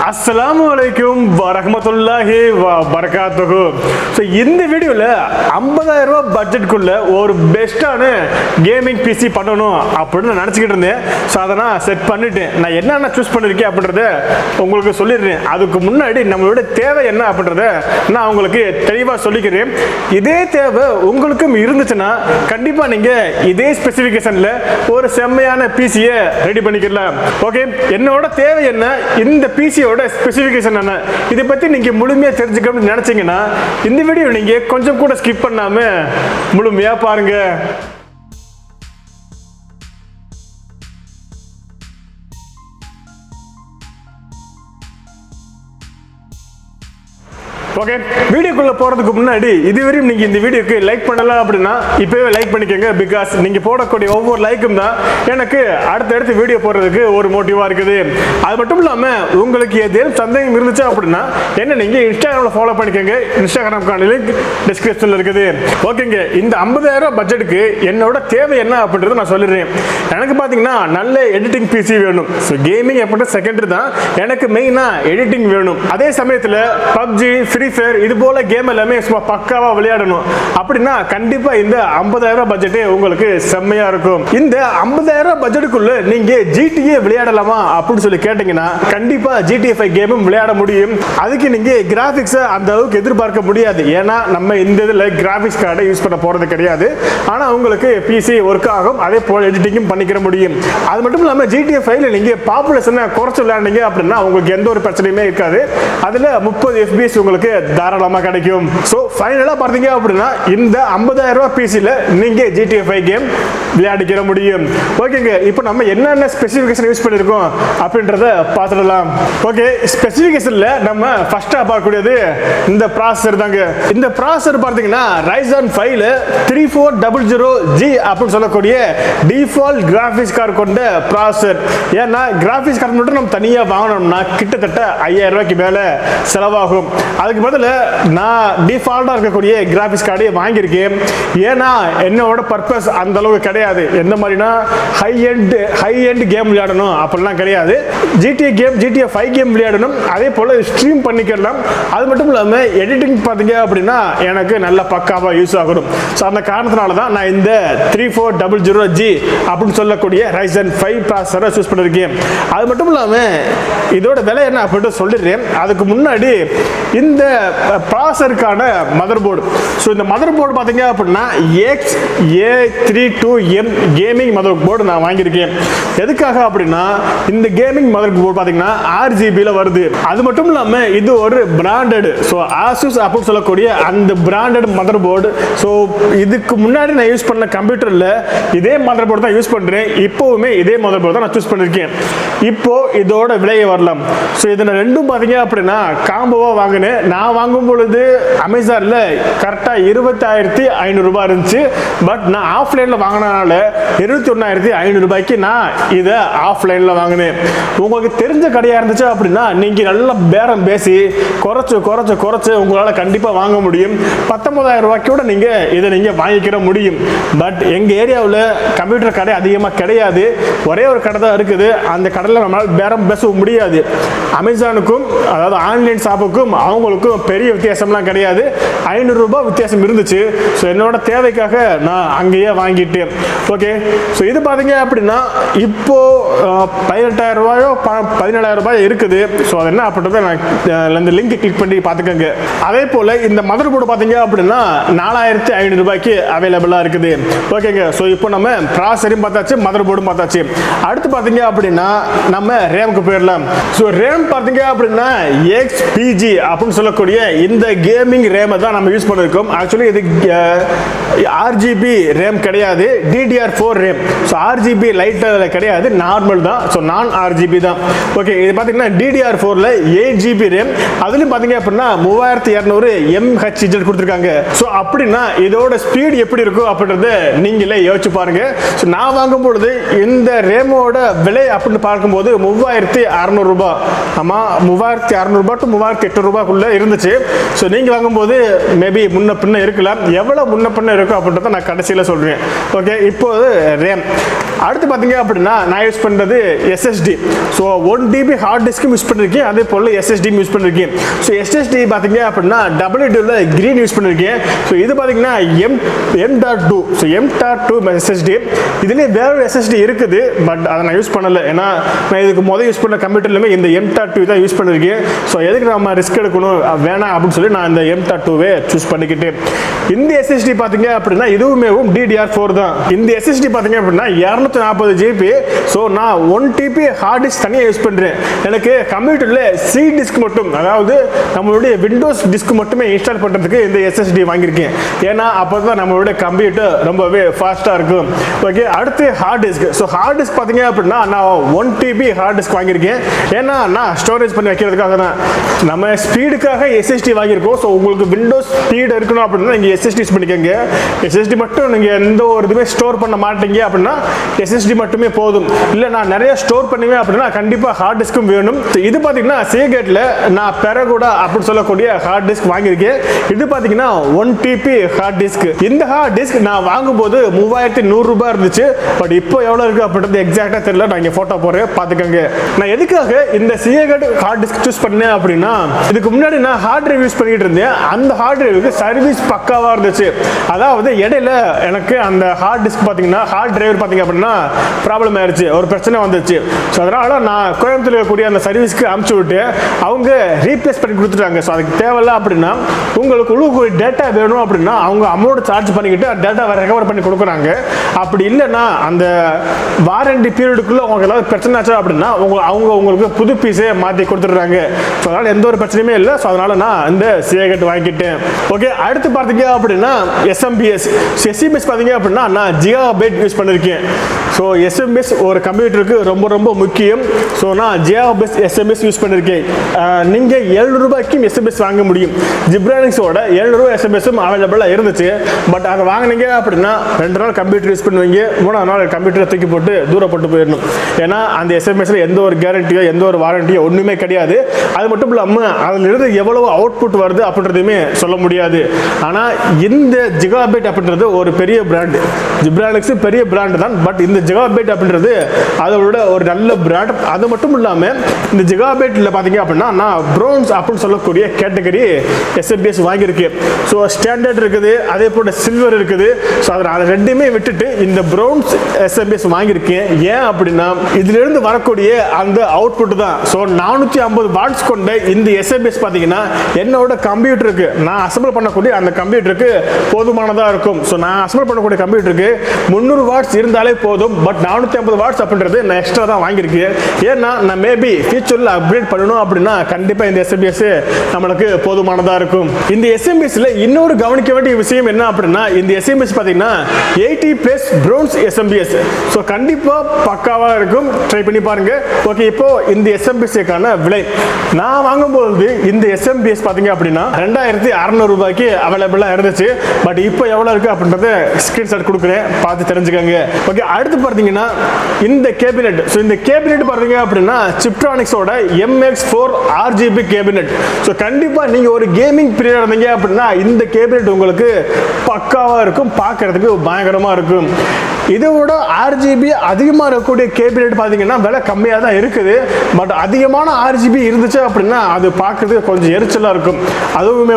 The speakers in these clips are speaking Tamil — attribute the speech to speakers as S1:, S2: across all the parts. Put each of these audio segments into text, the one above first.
S1: அஸ்ஸலாமுஅலைக்கும் வரஹ்மத்துல்லாஹி வபரகாத்துஹு. ஸோ இந்த வீடியோவில் 50,000 ரூபா பட்ஜெட்டுக்குள்ள ஒரு பெஸ்ட்டான கேமிங் பிசி பண்ணணும் அப்படின்னு நான் நினச்சிக்கிட்டு இருந்தேன். ஸோ அதை நான் செட் பண்ணிட்டேன். நான் என்னென்ன சூஸ் பண்ணியிருக்கேன் அப்படின்றத உங்களுக்கு சொல்லிடுறேன். அதுக்கு முன்னாடி நம்மளோட தேவை என்ன அப்படின்றத நான் உங்களுக்கு தெளிவாக சொல்லிக்கிறேன். இதே தேவை உங்களுக்கும் இருந்துச்சுன்னா கண்டிப்பாக நீங்கள் இதே ஸ்பெசிஃபிகேஷனில் ஒரு செம்மையான பிசியை ரெடி பண்ணிக்கலாம். ஓகே, என்னோட தேவை என்ன, இந்த பிசியோட ஸ்பெசிஃபிகேஷன் என்ன, இதை பற்றி நீங்கள் முழுமையாக தெரிஞ்சுக்கணும்னு நினச்சிங்கன்னா இந்த வீடியோ நீங்கள் கொஞ்சம் கூட ஸ்கிப் பண்ணாமல் முழுமையாக பாருங்கள். ஓகே, வீடியோக்குள்ள போறதுக்கு முன்னாடி இதுவரையும் நீங்க இந்த வீடியோக்கு லைக் பண்ணலாம் அப்படின்னா இப்பவே லைக் பண்ணிக்கோங்க. பிகாஸ் நீங்க போடக்கூடிய ஒவ்வொரு லைக்கும் தான் எனக்கு அடுத்தடுத்து வீடியோ போடுறதுக்கு ஒரு மோட்டிவா இருக்குது. அது மட்டும் இல்லாம உங்களுக்கு ஏதேனும் சந்தேகம் இருந்துச்சு அப்படின்னா என்ன நீங்க இன்ஸ்டாகிராம்ல ஃபாலோ பண்ணிக்கோங்க. இன்ஸ்டாகிராம்கான லிங்க் டிஸ்கிரிப்ஷன்ல இருக்குது. ஓகேங்க, இந்த 50,000 பட்ஜெட்டுக்கு என்னோட தேவை என்ன அப்படின்றத நான் சொல்லிடுறேன். எனக்கு பாத்தீங்கன்னா நல்ல எடிட்டிங் பிசி வேணும். ஸோ கேமிங் அப்படின்ற செகண்டரி தான், எனக்கு மெயினா எடிட்டிங் வேணும். அதே சமயத்தில் பப்ஜி, ஃப்ரீ ஃபயர் இது போல கேம் எல்லாமே சும்மா பக்காவா விளையாடணும் அப்படின்னா கண்டிப்பா இந்த 50,000 பட்ஜெட் உங்களுக்கு செம்மையா இருக்கும். இந்த 50,000 பட்ஜெட்டுக்குள்ள நீங்க GTA விளையாடலாமா அப்படின்னு சொல்லி கேட்டீங்கன்னா கண்டிப்பா GTA 5 கேமும் விளையாட முடியும். அதுக்கு நீங்க கிராபிக்ஸ் அந்த அளவுக்கு எதிர்பார்க்க முடியாது. ஏன்னா நம்ம இந்த இதுல கிராபிக்ஸ் கார்டை யூஸ் பண்ண போறது கிடையாது. ஆனா உங்களுக்கு பிசி ஒர்க் ஆகும், அதே போல எடிட்டிங்கும் பண்ணிக்கிற முடியும். அது மட்டும் இல்லாம GTA 5ல நீங்க பாப்புலேஷனை குறைச்சு விளையாடுங்க அப்படின்னா உங்களுக்கு எந்த ஒரு பிரச்சனையுமே இருக்காது. அதுல 30 FPS உங்களுக்கு தாராளமா கிடைக்கும். சோ ஃபைனலா பாத்தீங்க அப்படின்னா இந்த 50,000 ரூபாய் பிசில நீங்க GTA 5 கேம் விளையாடிக்கிற முடியும். ஓகேங்க, இப்போ நம்ம என்னென்ன ஸ்பெசிஃபிகேஷன் யூஸ் பண்ணிருக்கோம் அப்படின்றத பார்த்துடலாம். ஓகே, ஸ்பெசிஃபிகேஷன்ல நம்ம ஃபர்ஸ்டா பார்க்கக்கூடியது இந்த ப்ராசஸர் தாங்க. இந்த ப்ராசஸர் பார்த்தீங்கன்னா Ryzen 5ல 3400G அப்படின்னு சொல்லக்கூடிய டிஃபால்ட் கிராபிக்ஸ் கார்டு கொண்ட ப்ராசஸர். ஏன்னா கிராபிக்ஸ் கார்டு மட்டும் நம்ம தனியா வாங்கணும்னா கிட்டத்தட்ட 5,000 ரூபாய்க்கு மேல செலவாகும். அதுக்கு பதில் நான் டிஃபால்ட்டாக இருக்கக்கூடிய கிராபிக்ஸ் கார்டே வாங்கியிருக்கேன். ஏன்னா என்னோட பர்பஸ் அந்த அளவுக்கு கிடையாது. எந்த மாதிரினா ஹை எண்ட் கேம் விளையாடணும் அப்படிலாம் கிடையாது. GTA 5 கேம் விளையாடணும், அதே போல் ஸ்ட்ரீம் பண்ணிக்கலாம். அது மட்டும் இல்லாமல் எடிட்டிங் பார்த்தீங்க அப்படின்னா எனக்கு நல்ல பக்காவாக யூஸ் ஆகணும். ஸோ அந்த காரணத்தினால தான் நான் இந்த 3400G அப்படின்னு சொல்லக்கூடிய Ryzen 5 ப்ராசஸரை சூஸ் பண்ணியிருக்கேன். அது மட்டும் இல்லாமல் இதோட விலை என்ன அப்படின்ட்டு சொல்லிடுறேன். அதுக்கு முன்னாடி இந்த ப்ராசஸருக்கான மதர் போர்டு. ஸோ இந்த மதர் போர்டு பார்த்தீங்க அப்படின்னா XA32M கேமிங் மதர் போர்டு நான் வாங்கியிருக்கேன். எதுக்காக அப்படின்னா இந்த கேமிங் மதர் போர்டு பார்த்தீங்கன்னா RGBல வருது. அது மட்டும் இல்லாமல் இது ஒரு பிராண்டட், ஸோ ASUS அப்படின்னு சொல்லக்கூடிய அந்த பிராண்டட் மதர் போர்டு. ஸோ இதுக்கு முன்னாடி நான் யூஸ் பண்ண கம்ப்யூட்டரில் இதே மதர் போர்டு தான் யூஸ் பண்ணுறேன். இப்போவுமே இதே மதர் போர்டு தான் நான் சூஸ் பண்ணியிருக்கேன். இப்போ இதோட விலையை வரலாம். ஸோ இதில் ரெண்டும் பார்த்தீங்க அப்படின்னா காம்போவாக வாங்கினேன். நான் வாங்கும் பொழுது அமேசானில் கரெக்டாக 21,500 ரூபாய் இருந்துச்சு. பட் நான் ஆஃப்லைனில் வாங்கினால 21,500 ரூபாய்க்கு நான் இதை ஆஃப்லைனில் வாங்கினேன். உங்களுக்கு தெரிஞ்ச கடையாக இருந்துச்சு அப்படின்னா நீங்கள் நல்லா பேரம் பேசி குறைச்சு உங்களால் கண்டிப்பாக வாங்க முடியும். 19,000 ரூபாய்க்கு கூட நீங்கள் இதை நீங்கள் வாங்கிக்கிற முடியும். பட் எங்கள் ஏரியாவில் கம்ப்யூட்டர் கடை அதிகமாக கிடையாது. ஒரே ஒரு கடை தான் இருக்குது. அந்த கடையில் நம்மளால் பேரம் பேச முடியாது. அமேசானுக்கும் அதாவது ஆன்லைன் ஷாப்புக்கும் அவங்களுக்கும் பெரிய வித்தியாசம்லாம் கிடையாது. 500 ரூபாய் வித்தியாசம் இருந்துச்சு. ஸோ என்னோட தேவைக்காக நான் அங்கேயே வாங்கிட்டேன். ஓகே, ஸோ இது பார்த்தீங்க அப்படின்னா இப்போ 18,000 ரூபாயோ 17,000 ரூபாய் இருக்குது. ஸோ அது என்ன அப்படின்றத நான் இந்த லிங்க் கிளிக் பண்ணி பார்த்துக்கோங்க. அதே போல் இந்த மதர் போர்டு பார்த்தீங்க அப்படின்னா 4,500 ரூபாய்க்கு அவைலபிளாக இருக்குது. ஓகேங்க, ஸோ இப்போ நம்ம ப்ராசஸரையும் பார்த்தாச்சு, மதர் போர்டும் பார்த்தாச்சு. அடுத்து பார்த்தீங்க அப்படின்னா நம்ம ரேமுக்கு போயிடலாம். ஸோ ரேம் பார்த்தீங்க அப்படின்னா XPG அப்படின்னு சொல்லக்கூடிய இந்த கேமிங் ரேமை தான் நம்ம யூஸ் பண்ணிருக்கோம். ஆக்சுவலி இது RGB ரேம் கிடையாது, DDR4 ரேம். ஸோ RGB லைட்டில் கிடையாது, நார்மல் தான். ஸோ நான் RGB தான். ஓகே, இது பார்த்தீங்கன்னா DDR4ல 8GB ரேம். அதுலேயும் பார்த்தீங்க அப்படின்னா 3200 mHz கொடுத்துருக்காங்க. ஸோ அப்படின்னா இதோட ஸ்பீட் எப்படி இருக்கும் அப்படின்றத நீங்களே யோசிச்சு பாருங்க. ஸோ நான் வாங்கும் பொழுது இந்த ரேமோட விலை அப்படின்னு பார்க்கும்போது 3600 ரூபா. ஆமாம், 3600 டு 3800 இருந்துச்சு. ஸோ நீங்கள் வாங்கும்போது மேபி முன்ன பின்ன இருக்கலாம். எவ்வளோ முன்ன பின்ன இருக்கும் அப்படின்றத நான் கடைசியில் சொல்கிறேன். ஓகே, இப்போது ரேம். அடுத்து பார்த்தீங்க அப்படின்னா நான் யூஸ் பண்ணுறது எஸ்எஸ்டி. ஸோ 1 GB ஹார்ட் டிஸ்க்கும் யூஸ் பண்ணியிருக்கேன், அதே போல் எஸ்எஸ்டியும் யூஸ் பண்ணியிருக்கேன். ஸோ எஸ்எஸ்டி பார்த்தீங்க அப்படின்னா WD கிரீன் யூஸ் பண்ணியிருக்கேன். ஸோ இது பார்த்தீங்கன்னா M.2. So M.2 SSD. இதுலேயே வேற ஒரு எஸ்எஸ்டி இருக்குது, பட் அதை நான் யூஸ் பண்ணலை. ஏன்னா நான் இதுக்கு முதல் யூஸ் பண்ண கம்ப்யூட்டர்லையுமே இந்த M.2 தான் யூஸ் பண்ணியிருக்கேன். ஸோ எதுக்கு நம்ம ரிஸ்க் எடுக்கணும் வேணாம் அப்படின்னு சொல்லி நான் இந்த M.2வே சூஸ் பண்ணிக்கிட்டேன். இந்த எஸ்எஸ்டி பார்த்தீங்க அப்படின்னா இதுவுமே DDR4 தான். இந்த எஸ்எஸ்டி பார்த்தீங்க அப்படின்னா 240 GB. ஸோ நான் 1 TB ஹார்ட் டிஸ்க் தனியாக யூஸ் பண்ணுறேன். எனக்கு கம்ப்யூட்டரில் சி டிஸ்க் மட்டும், அதாவது நம்மளுடைய விண்டோஸ் டிஸ்க் மட்டுமே இன்ஸ்டால் பண்ணுறதுக்கு இந்த எஸ்எஸ்டி வாங்கியிருக்கேன். ஏன்னா அப்போ தான் நம்மளுடைய கம்ப்யூட்டர் ரொம்பவே ஃபாஸ்ட்டாக இருக்கும். ஓகே, அடுத்து hard disk. So hard disk பார்த்தீங்க அப்படின்னா நான் 1 TB ஹார்ட் டிஸ்க் வாங்கியிருக்கேன். ஏன்னா நான் ஸ்டோரேஜ் பண்ணி வைக்கிறதுக்காக தான். நம்ம ஸ்பீடுக்காக எஸ்எஸ்டி வாங்கியிருக்கோம். ஸோ உங்களுக்கு விண்டோஸ் ஸ்பீடு இருக்கணும் அப்படின்னா நீங்கள் எஸ்எஸ்டி யூஸ் பண்ணிக்கோங்க. எஸ்எஸ்டி மட்டும் நீங்கள் எந்த ஒரு இதுவுமே ஸ்டோர் பண்ண மாட்டீங்க அப்படின்னா எஸ்எஸ்டி மட்டுமே போதும். இல்லை நான் நிறைய ஸ்டோர் பண்ணுவேன் அப்படின்னா கண்டிப்பாக ஹார்ட் டிஸ்க்கும் வேணும். இது பார்த்தீங்கன்னா Seagateல நான் பெரகுடா அப்படின்னு சொல்லக்கூடிய ஹார்ட் டிஸ்க் வாங்கியிருக்கேன். இது பார்த்தீங்கன்னா 1 TB ஹார்ட் டிஸ்க். இந்த ஹார்ட் டிஸ்க் நான் வாங்கும்போது 3100 இருந்துச்சு. பட் இப்போ எவ்வளோ இருக்குது அப்படின்றது எக்ஸாக்டாக தெரியல. நான் இங்கே ஃபோட்டோ போடுறேன், பார்த்துக்கோங்க. நான் எதுக்காக இந்த Seagate ஹார்ட் டிஸ்க் சூஸ் பண்ணேன் அப்படின்னா, இதுக்கு முன்னாடி நான் ஹார்ட் டிரைவ் யூஸ் பண்ணிட்டு இருந்தேன். அந்த ஹார்ட் டிரைவுக்கு சர்வீஸ் பக்காவாக இருந்துச்சு. அதாவது இடையில எனக்கு அந்த ஹார்ட் டிஸ்க் பார்த்தீங்கன்னா ஹார்ட் டிரைவர் பார்த்தீங்க அப்படின்னா ப்ராப்ளம் ஆயிடுச்சு, ஒரு பிரச்சனை வந்துச்சு. ஸோ அதனால நான் கோயம்புத்தூர் இருக்கக்கூடிய அந்த சர்வீஸ்க்கு அனுப்பிச்சு விட்டு அவங்க ரீப்ளேஸ் பண்ணி கொடுத்துட்டாங்க. ஸோ அதுக்கு தேவையில்ல அப்படின்னா உங்களுக்கு உள்ள டேட்டா வேணும் அப்படின்னா அவங்க அமௌண்ட் சார்ஜ் பண்ணிக்கிட்டு டேட்டாவை ரெக்கவர் பண்ணி கொடுக்குறாங்க. அப்படி இல்லைன்னா அந்த வாரண்டி பீரியடுக்குள்ள உங்களுக்கு ஏதாவது பிரச்சனை ஆச்சு அப்படின்னா அவங்க உங்களுக்கு புது பீஸே மாற்றி கொடுத்துட்றாங்க. ஸோ அதனால எந்த ஒரு பிரச்சனையுமே இல்லை. ஸோ அதனால நான் இந்த Seagate வாங்கிக்கிட்டேன். ஓகே, அடுத்து பார்த்தீங்க அப்படின்னா SMBS. SMBS பார்த்தீங்க அப்படின்னா நான் ஜிகாபைட் யூஸ் பண்ணியிருக்கேன். ஸோ SMBS ஒரு கம்ப்யூட்டருக்கு ரொம்ப ரொம்ப முக்கியம். ஸோ நான் ஜிகாபைட் SMBS யூஸ் பண்ணியிருக்கேன். நீங்கள் 700 ரூபாய்க்கும் SMBS வாங்க முடியும். ஜிப்ரானிக்ஸோட 700 SMBSும் அவைலபிளாக இருந்துச்சு. பட் அதை வாங்கினீங்க அப்படின்னா 2 நாள் கம்ப்யூட்டர் யூஸ் பண்ணுவீங்க, 3ஆவது நாள் கம்ப்யூட்டரை தூக்கி போட்டு தூரப்பட்டு போயிடணும். ஏன்னா அந்த SMBSல எந்த ஒரு கேரண்டியோ எந்த ஒரு வாரண்டியோ ஒன்றுமே கிடையாது. அது மட்டும் இல்லாமல் அதிலிருந்து எவ்வளவு அவுட்புட் வருது அப்படின்றதையுமே சொல்ல முடியாது. ஆனால் இந்த ஜிகாபைட் அப்படின்றது ஒரு பெரிய பிராண்டு. ஜிப்ரானிக்ஸ் பெரிய பிராண்டு தான். பட் இந்த ஜிகாபைட் அப்படின்றது அதோட ஒரு நல்ல பிராண்ட். அது மட்டும் இல்லாமல் இந்த ஜிகாபைட்டில் பார்த்தீங்க அப்படின்னா நான் ப்ரோன்ஸ் அப்படின்னு சொல்லக்கூடிய கேட்டகரி SMBS வாங்கியிருக்கேன். ஸோ ஸ்டாண்டர்ட் இருக்குது, அதே போல் சில்வர் இருக்குது. ஸோ அதை ரெண்டுமே விட்டுட்டு இந்த ப்ரௌன்ஸ் SMBS வாங்கியிருக்கேன். ஏன் அப்படின்னா இதிலிருந்து வரக்கூடிய அந்த அவுட்புட் தான். ஸோ 450 வாட்ஸ் கொண்ட இந்த SMBS பார்த்தீங்கன்னா என்னோட கம்ப்யூட்டருக்கு நான் அசம்பிள் பண்ணக்கூடிய அந்த கம்ப்யூட்டருக்கு போதுமானதாக இருக்கும். ஸோ நான் அசம்பிள் பண்ணக்கூடிய கம்ப்யூட்டருக்கு 300 வாட்ஸ் இருந்தாலே போதும். பட் 450 வாட்ஸ் அப்படின்றது நான் எக்ஸ்ட்ரா தான் வாங்கியிருக்கேன். ஏன்னா நான் மேபி ஃபியூச்சரில் அப்கிரேட் பண்ணணும் அப்படின்னா கண்டிப்பாக இந்த SMBS நம்மளுக்கு போதுமானதாக இருக்கும். இந்த SMBSல இன்னொரு கவனிக்க வேண்டிய விஷயம் என்ன அப்படின்னா இந்த SMBS பார்த்தீங்கன்னா 80+ ப்ரோன்ஸ் SMBS. ஸோ கண்டிப்பாக பக்காவாக இருக்கும், ட்ரை பண்ணி பாருங்க. ஓகே, இப்போ இந்த SMBSக்கான விலை நான் வாங்கும்போது இந்த SMBS பார்த்தீங்க அப்படின்னா 2600 ரூபாய்க்கு அவைலபிளாக இருந்துச்சு. பட் இப்போ எவ்வளோ இருக்கு அப்படின்றத ஸ்கிரீன்ஷாட் கொடுக்குறேன், பார்த்து தெரிஞ்சுக்கோங்க. ஓகே, அடுத்து பார்த்தீங்கன்னா இந்த கேபினெட். ஸோ இந்த கேபினெட் பார்த்தீங்க அப்படின்னா சிப்ட்ரானிக்ஸோட MX4 RGB கேபினெட். ஸோ கண்டிப்பாக நீங்கள் ஒரு கேமிங் பீரியட் இருந்தீங்க அப்படின்னா இந்த கேபினெட் உங்களுக்கு பக்காவாக இருக்கும், பார்க்கறதுக்கு பயங்கரமாக இருக்கும். இதோட RGB அதிகமாக இருக்கக்கூடிய கேபினெட் பார்த்தீங்கன்னா விலை கம்மியாக தான் இருக்குது. பட் அதிகமான RGB இருந்துச்சு அப்படின்னா அது பார்க்கறது கொஞ்சம் எரிச்சலாக இருக்கும், அதுவுமே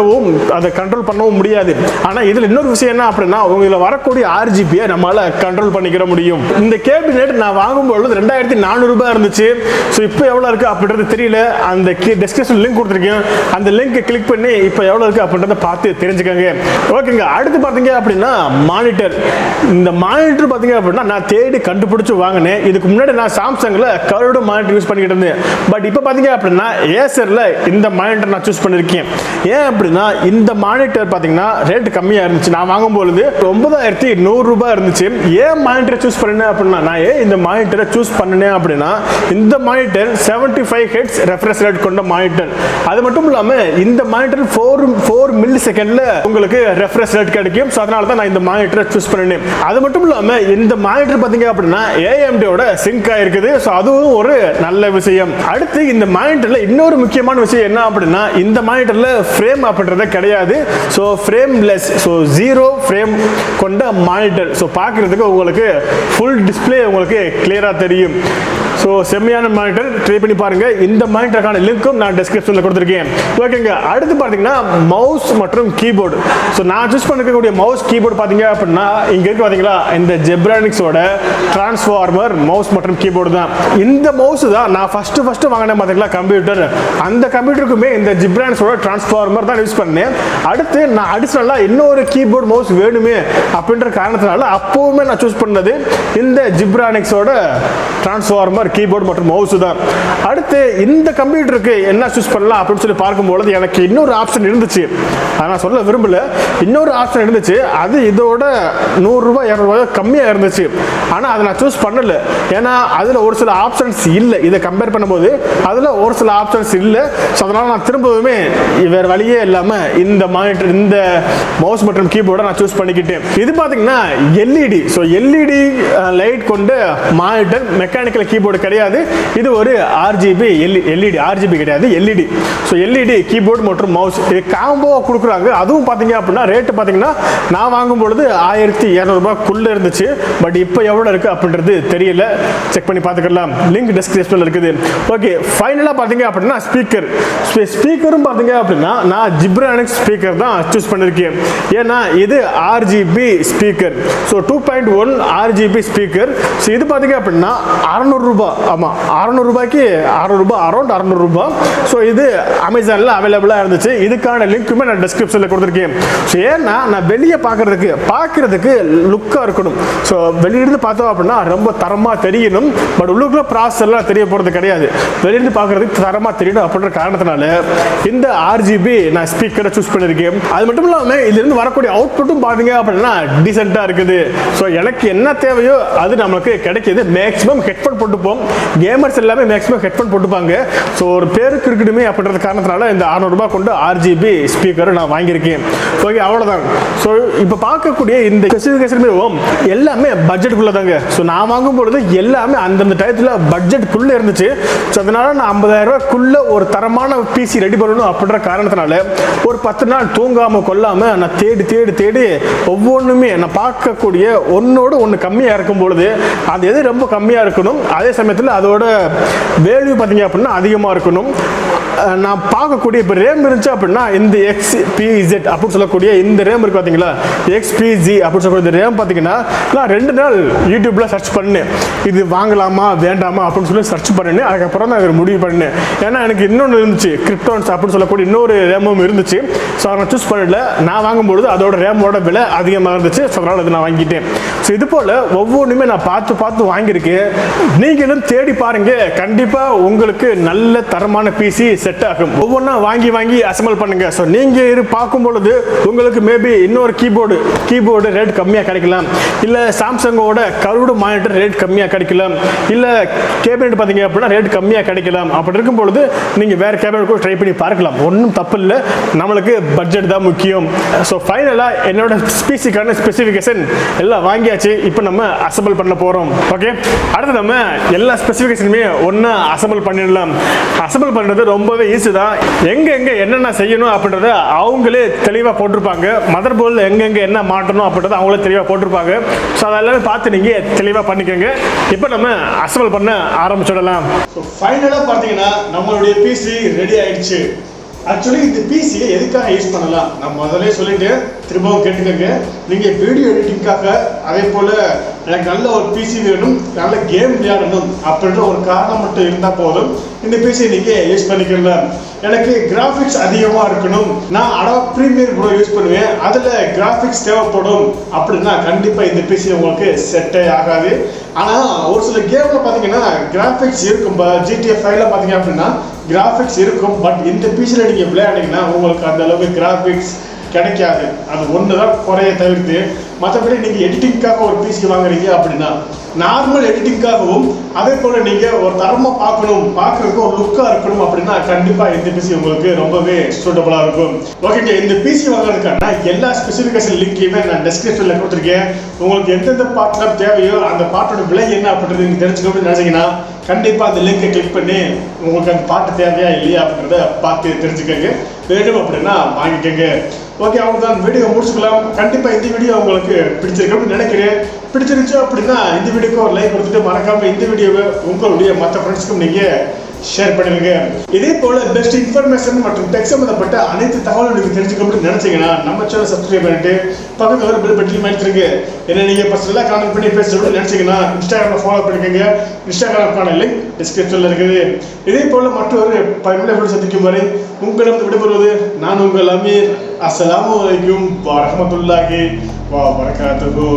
S1: அதை கண்ட்ரோல் பண்ணவும் முடியாது. ஆனால் இதில் இன்னொரு விஷயம் என்ன அப்படின்னா உங்களில் வரக்கூடிய RGBயை நம்மளால் கண்ட்ரோல் பண்ணிக்கிற முடியும். இந்த கேபினெட் நான் வாங்கும்போது 2400 ரூபாய் இருந்துச்சு. ஸோ இப்போ எவ்வளோ இருக்குது அப்படின்றது தெரியல. அந்த டிஸ்கிரிப்ஷன் லிங்க் கொடுத்துருக்கேன், அந்த லிங்க் கிளிக் பண்ணி இப்போ எவ்வளோ இருக்குது அப்படின்றத பார்த்து தெரிஞ்சுக்கோங்க. ஓகேங்க, அடுத்து பார்த்தீங்க அப்படின்னா மானிட்டர். இந்த மானிட்டர் பார்த்தீங்க அப்படின்னா நான் தேடி கண்டுபிடிச்சு வாங்கினேன். இதுக்கு முன்னாடி நான் சாம்சங்கில் கர்வ்டு மானிட்டர் யூஸ் பண்ணிக்கிட்டு இருந்தேன். பட் இப்போ பார்த்தீங்க அப்படின்னா ஏசரில் இந்த மானிட்டர் நான் சூஸ் பண்ணியிருக்கேன். ஏன் அப்படின்னா இந்த மானிட்டர் பார்த்தீங்கன்னா ரேட் கம்மியாக இருந்துச்சு. நான் வாங்கும்போது 9100 ரூபாய் இருந்துச்சு. ஏன் மானிட்டரை சூஸ் பண்ணினேன் அப்படின்னா நான் இந்த மானிட்டரை சூஸ் பண்ணினேன் அப்படின்னா இந்த மானிட்டர் 75 ஹெர்ட்ஸ் ரெஃப்ரெஷ் ரேட் கொண்ட மானிட்டர். அது மட்டும் இல்லாமல் இந்த மானிட்டர் 4 மில்லி செகண்ட்ல உங்களுக்கு ரெஃப்ரெஷ் ரேட் கிடைக்கும். ஸோ அதனால தான் நான் இந்த மானிட்டரை சூஸ் பண்ணினேன். அது மட்டும் இல்லாமல் இந்த மானிட்டர் பார்த்தீங்க அப்படின்னா AMDோட சிங்க் ஆயிருக்குது. ஸோ அதுவும் ஒரு நல்ல விஷயம். அடுத்து இந்த மானிட்டர்ல இன்னொரு முக்கியமான விஷயம் என்ன அப்படின்னா, இந்த மானிட்டர்ல ஃப்ரேம் அப்படின்றத கிடையாது. ஸோ ஃப்ரேம்லெஸ், ஸோ 0 ஃப்ரேம் கொண்ட மானிட்டர். ஸோ பார்க்கறதுக்கு உங்களுக்கு ஃபுல் டிஸ்பிளே உங்களுக்கு கிளியரா தெரியும். ஸோ செம்மையான மானிட்டர், ட்ரை பண்ணி பாருங்க. இந்த மானிட்டருக்கான லிங்க்கும் நான் டிஸ்கிரிப்ஷனில் கொடுத்துருக்கேன். ஓகேங்க. அடுத்து பார்த்தீங்கன்னா மவுஸ் மற்றும் கீபோர்டு. ஸோ நான் சூஸ் பண்ணிருக்கக்கூடிய மவுஸ் கீபோர்டு பார்த்தீங்க அப்படின்னா இங்கே இருக்கு பார்த்தீங்களா, இந்த ஜெப்ரானிக்ஸோட டிரான்ஸ்ஃபார்மர் மவுஸ் மற்றும் கீபோர்டு தான். இந்த மவுஸ் தான் நான் ஃபர்ஸ்ட் வாங்கினேன் பார்த்தீங்களா கம்ப்யூட்டர். அந்த கம்ப்யூட்டருக்குமே இந்த ஜெப்ரானிக்ஸோட டிரான்ஸ்ஃபார்மர் தான் யூஸ் பண்ணேன். அடுத்து நான் அடிஷனலாக இன்னொரு கீபோர்டு மவுஸ் வேணுமே அப்படின்ற காரணத்தினால அப்போவுமே நான் சூஸ் பண்ணது இந்த ஜெப்ரானிக்ஸோட டிரான்ஸ்ஃபார்மர் கீபோர்டு மற்றும் மவுஸ் தான். அடுத்து இந்த கம்ப்யூட்டருக்கு என்ன சூஸ் பண்ணலாம் அப்படின்னு சொல்லி பார்க்கும்போது எனக்கு இன்னொரு ஆப்ஷன் இருந்துச்சு. அதை நான் சொல்ல விரும்பல. இன்னொரு ஆப்ஷன் இருந்துச்சு, அது இதோட 100 ரூபாய் 200 ரூபாய் கம்மியாக இருந்துச்சு. ஆனால் அதை நான் சூஸ் பண்ணல. ஏன்னா அதில் ஒரு சில ஆப்ஷன்ஸ் இல்லை. இதை கம்பேர் பண்ணும்போது அதில் ஒரு சில ஆப்ஷன்ஸ் இல்லை. ஸோ அதனால் நான் திரும்பவுமே வேறு வழியே இல்லாமல் இந்த மானிட்டர், இந்த மவுஸ் மற்றும் கீபோர்டை நான் சூஸ் பண்ணிக்கிட்டேன். இது பார்த்தீங்கன்னா எல்இடி. ஸோ எல்இடி லைட் கொண்ட மானிட்டர், மெக்கானிக்கல் கீபோர்டு கிடையாது. இது ஒரு ஆர்ஜிபி எல்இடி, ஆர்ஜிபி கிடையாது, எல்இடி. ஸோ எல்இடி கீபோர்டு மற்றும் மவுஸ் இது காம்போ கொடுக்குறாங்க. அதுவும் பார்த்தீங்க அப்படின்னா ரேட்டு பார்த்தீங்கன்னா நான் வாங்கும் பொழுது 1200 ரூபாய்க்குள்ள இருந்துச்சு. பட் இப்போ எவ்வளோ இருக்கு அப்படின்றது தெரியல. செக் பண்ணி பார்த்துக்கலாம். லிங்க் டிஸ்கிரிப்ஷனில் இருக்குது. ஓகே, ஃபைனலாக பார்த்தீங்க அப்படின்னா ஸ்பீக்கரும் பார்த்தீங்க அப்படின்னா நான் ஜிப்ரானிக்ஸ் ஸ்பீக்கர் தான் சூஸ் பண்ணியிருக்கேன். ஏன்னா இது RGB speaker. So 2.1 RGB speaker. So இது பார்த்தீங்க அப்படின்னா 600 ரூபாய். ஆமாம், 600 ரூபாய்க்கு 600 ரூபாய், அரௌண்ட் 600 ரூபாய். ஸோ இது அமேசானில் அவைலபிளாக இருந்துச்சு. இதுக்கான லிங்க்குமே நான் டிஸ்கிரிப்ஷனில் கொடுத்துருக்கேன். ஸோ ஏன்னா நான் வெளியே பார்க்கறதுக்கு லுக்காக இருக்கணும். ஸோ வெளியிருந்து பார்த்தோம் அப்படின்னா ரொம்ப தரமாக தெரியணும். பட் உள்ளுக்குள்ள ப்ராசஸ் எல்லாம் தெரிய போகிறது கிடையாது. வெளியிருந்து பார்க்கறதுக்கு தரமாக தெரியணும் அப்படின்ற காரணத்தினால இந்த ஆர்ஜிபி நான் ஸ்பீக்கரை சூஸ் பண்ணியிருக்கேன். அது மட்டும் இல்லாமல் இதுலேருந்து வரக்கூடிய அவுட்புட்டும் பார்த்தீங்க அப்படின்னா டீசெண்டாக இருக்குது. ஸோ எனக்கு என்ன தேவையோ அது நமக்கு கிடைக்கிது. மேக்ஸிமம் ஹெட்ஃபோன் போட்டுப்போம். கேமர்ஸ் எல்லாமே மேக்ஸிமம் ஹெட்ஃபோன் போட்டுப்பாங்க. ஸோ ஒரு பேருக்கு இருக்கணுமே அப்படின்ற காரணத்தினால இந்த 600 ரூபாய் கொண்டு ஆர்ஜிபி ஸ்பீக்கரை நான் வாங்கியிருக்கேன். ஓகே, அவ்வளோதான். ஸோ இப்போ பார்க்கக்கூடிய இந்த ஸ்பெசிஃபிகேஷனுமே எல்லாமே பட்ஜெட்டுக்குள்ளே தாங்க. ஸோ நான் வாங்கும்பொழுது எல்லாமே அந்தந்த டயத்தில் பட்ஜெட்டுக்குள்ளே இருந்துச்சு. ஸோ அதனால நான் 50,000 ரூபாய்க்குள்ள ஒரு தரமான பிசி ரெடி பண்ணணும் அப்படின்ற காரணத்தினால ஒரு 10 நாள் தூங்காமல் கொள்ளாமல் நான் தேடி ஒவ்வொன்றுமே நான் பார்க்கக்கூடிய ஒன்னோடு ஒன்று கம்மியாக இருக்கும் பொழுது அது எது ரொம்ப கம்மியாக இருக்கணும், அதே சமயத்தில் அதோட வேல்யூ பார்த்தீங்க அப்படின்னா அதிகமாக இருக்கணும். நான் பார்க்கக்கூடிய இப்போ ரேம் இருந்துச்சு அப்படின்னா இந்த XPZ அப்படின்னு சொல்லக்கூடிய இந்த ரேம் இருக்கு பார்த்தீங்களா, XPG அப்படின்னு சொல்லக்கூடிய ரேம் பார்த்தீங்கன்னா நான் 2 நாள் யூடியூப்பில் சர்ச் பண்ணேன். இது வாங்கலாமா வேண்டாமா அப்படின்னு சொல்லி சர்ச் பண்ணினேன். அதுக்கப்புறம் தான் அதை முடிவு பண்ணேன். ஏன்னா எனக்கு இன்னொன்று இருந்துச்சு, கிரிப்டான்ஸ் அப்படின்னு சொல்லக்கூடிய இன்னொரு ரேமும் இருந்துச்சு. ஸோ அதை நான் சூஸ் பண்ணல. நான் வாங்கும்பொழுது அதோட ரேமோட விலை அதிகமாக இருந்துச்சு. ஸோ அதனால் அதை நான் வாங்கிட்டேன். ஸோ இது போல் ஒவ்வொன்றுமே நான் பார்த்து வாங்கியிருக்கேன். நீங்களும் தேடி பாருங்க. கண்டிப்பாக உங்களுக்கு நல்ல தரமான பிசி செட் ஆகும். ஒவ்வொன்றா வாங்கி அசம்பிள் பண்ணுங்க. ஸோ நீங்கள் பார்க்கும் பொழுது உங்களுக்கு மேபி இன்னொரு கீபோர்டு ரேட் கம்மியாக கிடைக்கலாம், இல்லை சாம்சங்கோட கருடு மானிட்டர் ரேட் கம்மியாக கிடைக்கலாம், இல்லை கேபினெட் பார்த்தீங்க அப்படின்னா ரேட் கம்மியாக கிடைக்கலாம். அப்படி இருக்கும் பொழுது நீங்கள் வேறு கேபினெட் கூட ட்ரை பண்ணி பார்க்கலாம். ஒன்றும் தப்பு இல்லை. நம்மளுக்கு பட்ஜெட் தான் முக்கியம். ஸோ ஃபைனலாக என்னோட பிசிக்கான ஸ்பெசிஃபிகேஷன் எல்லாம் வாங்கியாச்சு. இப்போ நம்ம அசம்பிள் பண்ண போகிறோம். ஓகே, அடுத்து நம்ம எல்லா ஸ்பெசிஃபிகேஷனுமே ஒன்றா அசம்பிள் பண்ணிடலாம். அசம்பிள் பண்ணுறது ரொம்பவே ஈஸி தான். எங்கே என்னென்ன செய்யணும் அப்படின்றத அவங்களே தெளிவாக போட்டிருப்பாங்க. மதர் போர்டில் எங்கெங்கே என்ன மாட்டணும் அப்படின்றத அவங்களே தெளிவாக போட்டிருப்பாங்க. ஸோ அதெல்லாமே பார்த்து நீங்கள் தெளிவாக பண்ணிக்கோங்க. இப்போ நம்ம அசம்பிள் பண்ண ஆரம்பிச்சிடலாம். ஸோ ஃபைனலாக பார்த்தீங்கன்னா நம்மளுடைய பிசி ரெடி ஆயிடுச்சு. ஆக்சுவலி இந்த பிசியை எதுக்காக யூஸ் பண்ணலாம் நான் முதல்ல சொல்லிட்டு திரும்பவும் கேட்டுக்கோங்க. நீங்கள் வீடியோ எடிட்டிங்காக, அதே போல் எனக்கு நல்ல ஒரு பிசி வேணும், நல்ல கேம் விளையாடணும் அப்படின்ற ஒரு காரணம் மட்டும் இருந்தால் போதும் இந்த பிசியை நீங்கள் யூஸ் பண்ணிக்கலாம். எனக்கு கிராஃபிக்ஸ் அதிகமாக இருக்கணும், நான் அடாப் ப்ரீமியர் ப்ரோ யூஸ் பண்ணுவேன், அதில் கிராஃபிக்ஸ் தேவைப்படும் அப்படின்னா கண்டிப்பாக இந்த பிசி உங்களுக்கு செட்டே ஆகாது. ஆனால் ஒரு சில கேமில் பார்த்தீங்கன்னா கிராஃபிக்ஸ் இருக்கும். GTA 5ல பார்த்தீங்க அப்படின்னா கிராஃபிக்ஸ் இருக்கும். பட் இந்த பிசியில் நீங்கள் விளையாடிங்கன்னா உங்களுக்கு அந்த அளவுக்கு கிராஃபிக்ஸ் கிடைக்காது. அது ஒன்று தான் குறைய தவிர்த்து மற்றபடி நீங்கள் எடிட்டிங்காக ஒரு பிசி வாங்குறீங்க அப்படின்னா நார்மல் எடிட்டிங்காகவும், அதே போல் நீங்கள் ஒரு தரமாக பார்க்குறதுக்கு ஒரு லுக்காக இருக்கணும் அப்படின்னா கண்டிப்பாக இந்த பிசி உங்களுக்கு ரொம்பவே சூட்டபுளாக இருக்கும். ஓகேங்க, இந்த பிசி வாங்குறதுக்கான எல்லா ஸ்பெசிஃபிகேஷன் லிங்கையுமே நான் டிஸ்கிரிப்ஷனில் கொடுத்துருக்கேன். உங்களுக்கு எந்தெந்த பார்ட்லாம் தேவையோ அந்த பார்ட்டோட விலை என்ன அப்படின்றது நீங்கள் தெரிஞ்சுக்கணும்னு நினச்சிங்கன்னா கண்டிப்பாக அந்த லிங்கை கிளிக் பண்ணி உங்களுக்கு அந்த பாட்டு தேவையா இல்லையா அப்படின்றத பார்த்து தெரிஞ்சுக்கோங்க. வேணும் அப்படின்னா வாங்கிக்கோங்க. ஓகே, அவங்க தான் வீடியோ முடிச்சுக்கலாம். கண்டிப்பாக இந்த வீடியோ உங்களுக்கு பிடிச்சிருக்கு நினைக்கிறேன். பிடிச்சிருந்துச்சு அப்படின்னா இந்த வீடியோக்கு ஒரு லைக் கொடுத்துட்டு மறக்காமல் இந்த வீடியோவை உங்களுடைய மற்ற ஃப்ரெண்ட்ஸ்க்கும் நீங்கள் ஷேர் பண்ணிடுங்க. இதே போல பெஸ்ட் இன்ஃபர்மேஷன் மற்றும் டெக் சம்பந்தப்பட்ட அனைத்து தகவலும் நீங்க தெரிஞ்சுக்கணும்னு நினைச்சீங்கன்னா நம்ம சேனல் சப்ஸ்கிரைப் பண்ணிட்டு பக்கத்துல வர பெல் பட்டனையும் அழுத்திருங்க. என்ன நீங்க பர்சனலா கான்டாக்ட் பண்ணி பேசணும்னு நினைச்சீங்கன்னா இன்ஸ்டாகிராம்ல ஃபாலோ பண்ணிக்கோங்க. இன்ஸ்டாகிராம்க்கான லிங்க் டிஸ்கிரிப்ஷன்ல இருக்குது. இதே போல மற்றொரு பயனுள்ள வீடியோ சந்திக்கும் வரை உங்களிடம் விடைபெறுவது நான் உங்கள் அமீர். அஸ்ஸலாமு அலைக்கும் வரஹ்மத்துல்லாஹி வ பரகாத்துஹு.